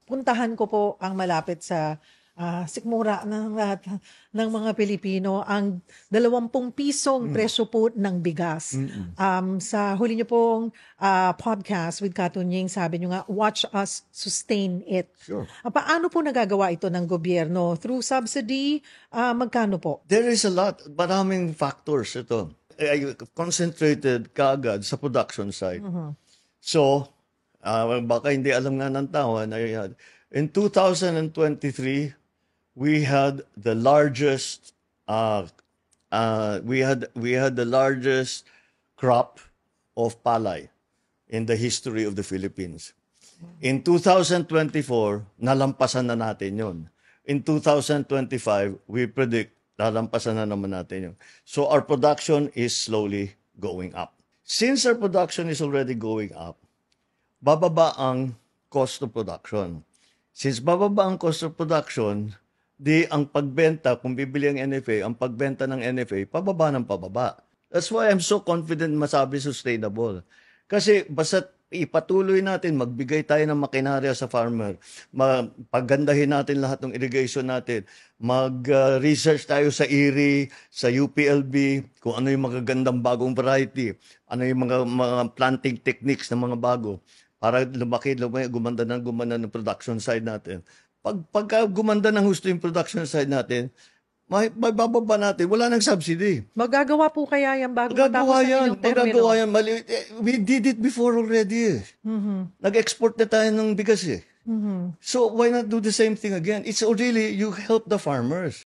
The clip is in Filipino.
puntahan ko po ang malapit sa sikmura ng lahat ng mga Pilipino, ang 20 pisong presyo po ng bigas. Sa huli niyo pong podcast with Katunying, sabi niyo nga, watch us sustain it. Sure. Paano po nagagawa ito ng gobyerno? Through subsidy? Magkano po? There is a lot, maraming factors ito. I concentrated kaagad sa production side. So, baka hindi alam nga ng tao, in 2023, we had the largest the largest crop of palay in the history of the Philippines. In 2024, nalampasan na natin yun. In 2025, we predict lalampasan na naman natin yun. So our production is slowly going up. Since our production is already going up, bababa ang cost of production. Since bababa ang cost of production, ang pagbenta, kung bibili ang NFA, ang pagbenta ng NFA, pababa ng pababa. That's why I'm so confident masabi sustainable. Kasi basta ipatuloy natin, magbigay tayo ng makinarya sa farmer, paggandahin natin lahat ng irrigation natin, mag-research tayo sa IRRI, sa UPLB, kung ano yung magagandang bagong variety, ano yung mga planting techniques ng mga bago, para lumaki, gumanda ng production side natin. Pagka gumanda ng husto yung production side natin, may bababa natin. Wala nang subsidy. Magagawa po kaya yan bago matapos ang inyong termino? Magagawa yan. We did it before already. Nag-export na tayo ng bigas . So why not do the same thing again? It's really, you help the farmers.